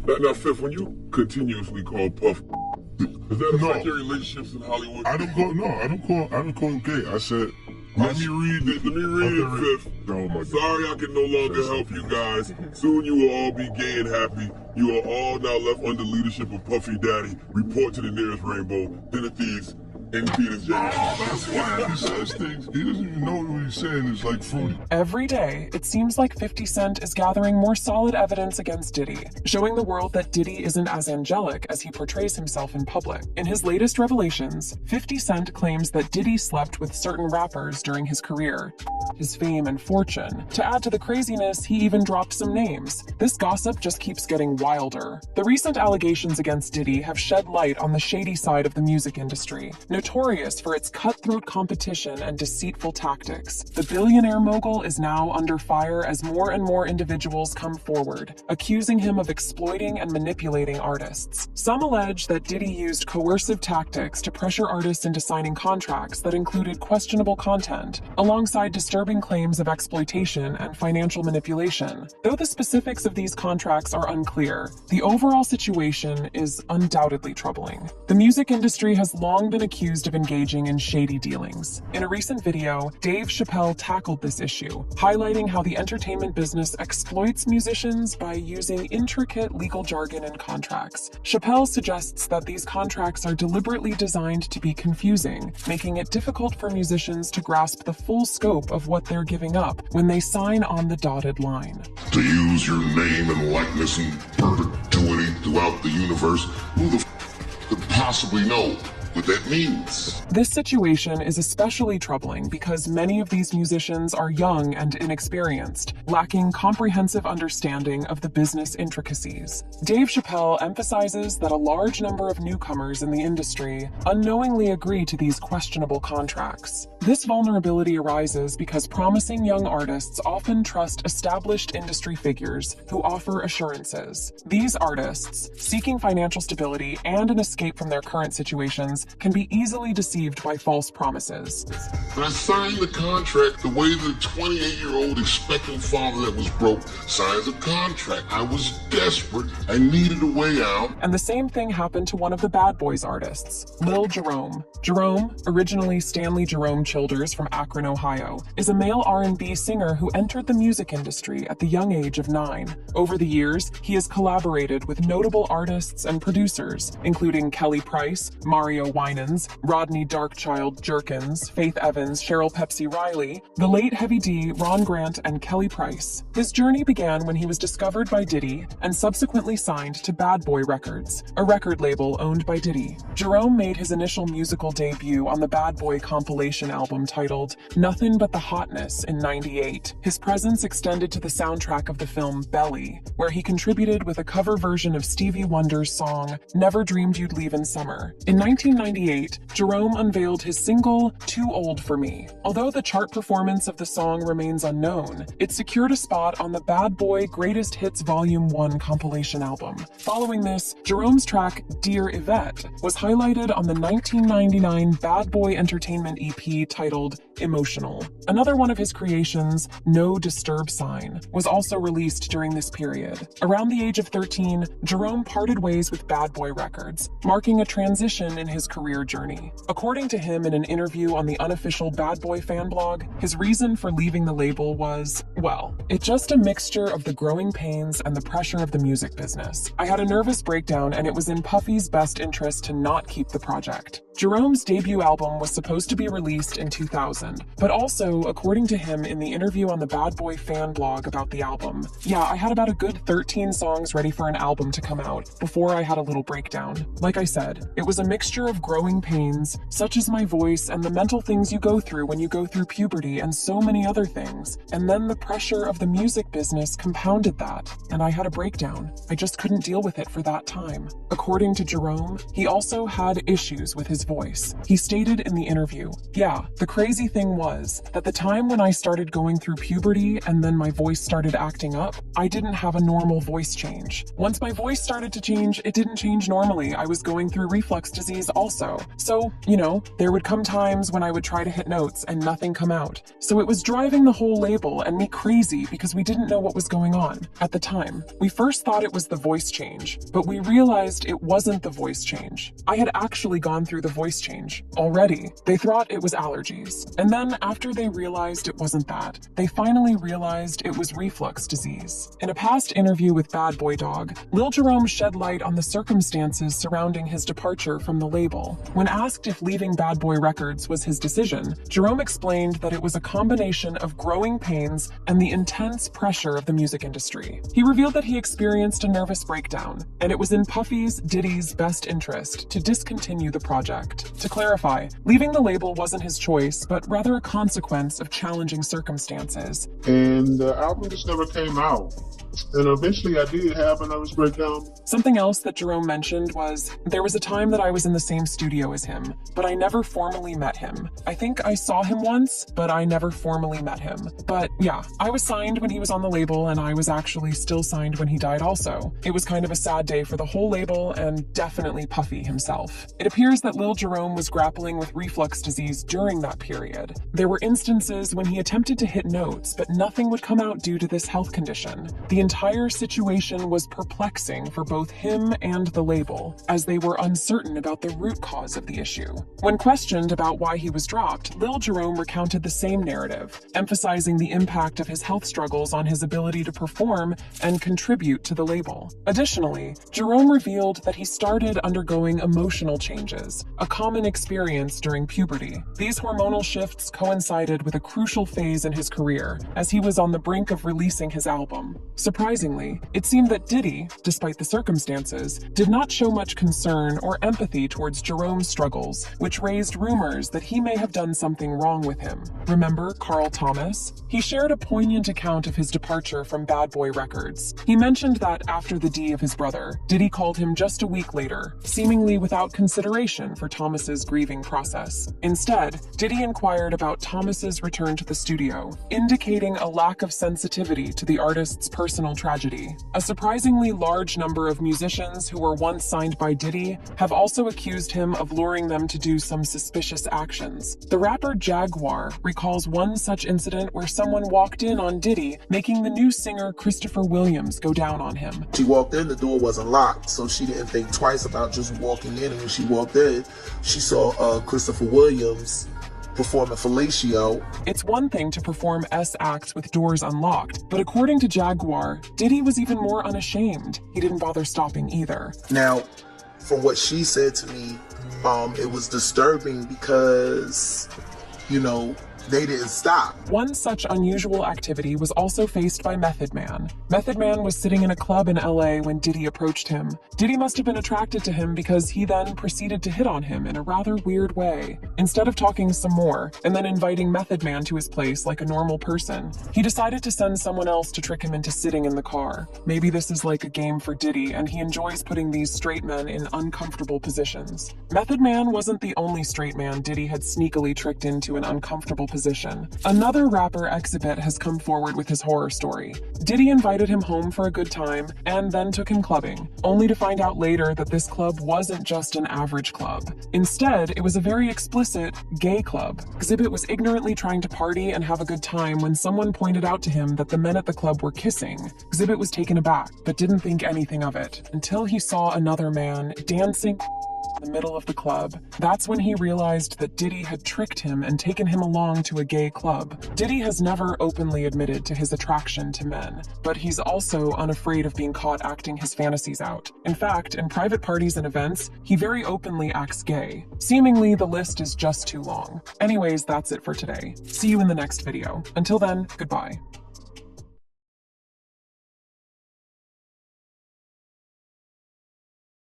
Now, Fifth, when you continuously call Puff, does that affect your relationships in Hollywood? I don't call him gay. I said, let me read it, Fifth. Oh my God. Sorry I can no longer help you guys. Soon you will all be gay and happy. You are all now left under leadership of Puffy Daddy. Report to the nearest rainbow. Dinner thieves. And Peter's That's why he says things. He doesn't even know what he's saying is like fruity. Every day, it seems like 50 Cent is gathering more solid evidence against Diddy, showing the world that Diddy isn't as angelic as he portrays himself in public. In his latest revelations, 50 Cent claims that Diddy slept with certain rappers during his career, his fame and fortune. To add to the craziness, he even dropped some names. This gossip just keeps getting wilder. The recent allegations against Diddy have shed light on the shady side of the music industry, notorious for its cutthroat competition and deceitful tactics. The billionaire mogul is now under fire as more and more individuals come forward, accusing him of exploiting and manipulating artists. Some allege that Diddy used coercive tactics to pressure artists into signing contracts that included questionable content, alongside disturbing claims of exploitation and financial manipulation. Though the specifics of these contracts are unclear, the overall situation is undoubtedly troubling. The music industry has long been accused of engaging in shady dealings. In a recent video, Dave Chappelle tackled this issue, highlighting how the entertainment business exploits musicians by using intricate legal jargon and contracts. Chappelle suggests that these contracts are deliberately designed to be confusing, making it difficult for musicians to grasp the full scope of what they're giving up when they sign on the dotted line. To use your name and likeness in perpetuity throughout the universe, who the could possibly know what that means? This situation is especially troubling because many of these musicians are young and inexperienced, lacking comprehensive understanding of the business intricacies. Dave Chappelle emphasizes that a large number of newcomers in the industry unknowingly agree to these questionable contracts. This vulnerability arises because promising young artists often trust established industry figures who offer assurances. These artists, seeking financial stability and an escape from their current situations, can be easily deceived by false promises. I signed the contract the way the 28-year-old expectant father that was broke signs a contract. I was desperate. I needed a way out. And the same thing happened to one of the Bad Boys artists, Lil Jerome. Jerome, originally Stanley Jerome Childers from Akron, Ohio, is a male R&B singer who entered the music industry at the young age of 9. Over the years, he has collaborated with notable artists and producers, including Kelly Price, Mario Winans, Rodney Darkchild Jerkins, Faith Evans, Cheryl Pepsi Riley, the late Heavy D, Ron Grant, and Kelly Price. His journey began when he was discovered by Diddy and subsequently signed to Bad Boy Records, a record label owned by Diddy. Jerome made his initial musical debut on the Bad Boy compilation album titled Nothing But the Hotness in '98. His presence extended to the soundtrack of the film Belly, where he contributed with a cover version of Stevie Wonder's song Never Dreamed You'd Leave in Summer. In 1998, Jerome unveiled his single Too Old for Me. Although the chart performance of the song remains unknown, it secured a spot on the Bad Boy Greatest Hits Volume 1 compilation album. Following this, Jerome's track Dear Yvette was highlighted on the 1999 Bad Boy Entertainment EP titled Emotional. Another one of his creations, No Disturb Sign, was also released during this period. Around the age of 13, Jerome parted ways with Bad Boy Records, marking a transition in his career journey. According to him in an interview on the unofficial Bad Boy fan blog, his reason for leaving the label was, well, it's just a mixture of the growing pains and the pressure of the music business. I had a nervous breakdown and it was in Puffy's best interest to not keep the project. Jerome's debut album was supposed to be released in 2000, but also, according to him in the interview on the Bad Boy fan blog about the album, yeah, I had about a good 13 songs ready for an album to come out before I had a little breakdown. Like I said, it was a mixture of growing pains, such as my voice and the mental things you go through when you go through puberty and so many other things, and then the pressure of the music business compounded that, and I had a breakdown. I just couldn't deal with it for that time. According to Jerome, he also had issues with his voice. He stated in the interview, yeah, the crazy thing was that the time when I started going through puberty and then my voice started acting up, I didn't have a normal voice change. Once my voice started to change, it didn't change normally. I was going through reflux disease also. So, there would come times when I would try to hit notes and nothing come out. So it was driving the whole label and me crazy because we didn't know what was going on. At the time, we first thought it was the voice change, but we realized it wasn't the voice change. I had actually gone through the voice change already. They thought it was allergies. And then after they realized it wasn't that, they finally realized it was reflux disease. In a past interview with Bad Boy Dog, Lil Jerome shed light on the circumstances surrounding his departure from the label. When asked if leaving Bad Boy Records was his decision, Jerome explained that it was a combination of growing pains and the intense pressure of the music industry. He revealed that he experienced a nervous breakdown, and it was in Puffy's, Diddy's best interest to discontinue the project. To clarify, leaving the label wasn't his choice, but rather a consequence of challenging circumstances. And the album just never came out. And eventually I did have a nervous breakdown. Something else that Jerome mentioned was, there was a time that I was in the same studio as him, but I never formally met him. I think I saw him once, but I never formally met him. But yeah, I was signed when he was on the label, and I was actually still signed when he died also. It was kind of a sad day for the whole label, and definitely Puffy himself. It appears that Lil Jerome was grappling with reflux disease during that period. There were instances when he attempted to hit notes, but nothing would come out due to this health condition. The entire situation was perplexing for both him and the label, as they were uncertain about the root cause of the issue. When questioned about why he was dropped, Lil Jerome recounted the same narrative, emphasizing the impact of his health struggles on his ability to perform and contribute to the label. Additionally, Jerome revealed that he started undergoing emotional changes, a common experience during puberty. These hormonal shifts coincided with a crucial phase in his career, as he was on the brink of releasing his album. Surprisingly, it seemed that Diddy, despite the circumstances, did not show much concern or empathy towards Jerome's struggles, which raised rumors that he may have done something wrong with him. Remember Carl Thomas? He shared a poignant account of his departure from Bad Boy Records. He mentioned that after the D of his brother, Diddy called him just a week later, seemingly without consideration for Thomas's grieving process. Instead, Diddy inquired about Thomas's return to the studio, indicating a lack of sensitivity to the artist's personal tragedy. A surprisingly large number of musicians who were once signed by Diddy have also accused him of luring them to do some suspicious actions. The rapper Jaguar recalls one such incident where someone walked in on Diddy, making the new singer Christopher Williams go down on him. She walked in, the door wasn't locked, so she didn't think twice about just walking in, and when she walked in, she saw Christopher Williams performing fellatio. It's one thing to perform S-acts with doors unlocked, but according to Jaguar, Diddy was even more unashamed. He didn't bother stopping either. Now, from what she said to me, it was disturbing because, they didn't stop. One such unusual activity was also faced by Method Man. Method Man was sitting in a club in LA when Diddy approached him. Diddy must have been attracted to him because he then proceeded to hit on him in a rather weird way. Instead of talking some more and then inviting Method Man to his place like a normal person, he decided to send someone else to trick him into sitting in the car. Maybe this is like a game for Diddy, and he enjoys putting these straight men in uncomfortable positions. Method Man wasn't the only straight man Diddy had sneakily tricked into an uncomfortable position. Another rapper, Exhibit, has come forward with his horror story. Diddy invited him home for a good time and then took him clubbing, only to find out later that this club wasn't just an average club. Instead, it was a very explicit gay club. Exhibit was ignorantly trying to party and have a good time when someone pointed out to him that the men at the club were kissing. Exhibit was taken aback, but didn't think anything of it, until he saw another man dancing in the middle of the club. That's when he realized that Diddy had tricked him and taken him along to a gay club. Diddy has never openly admitted to his attraction to men, but he's also unafraid of being caught acting his fantasies out. In fact, in private parties and events, he very openly acts gay. Seemingly, the list is just too long. Anyways, that's it for today. See you in the next video. Until then, goodbye.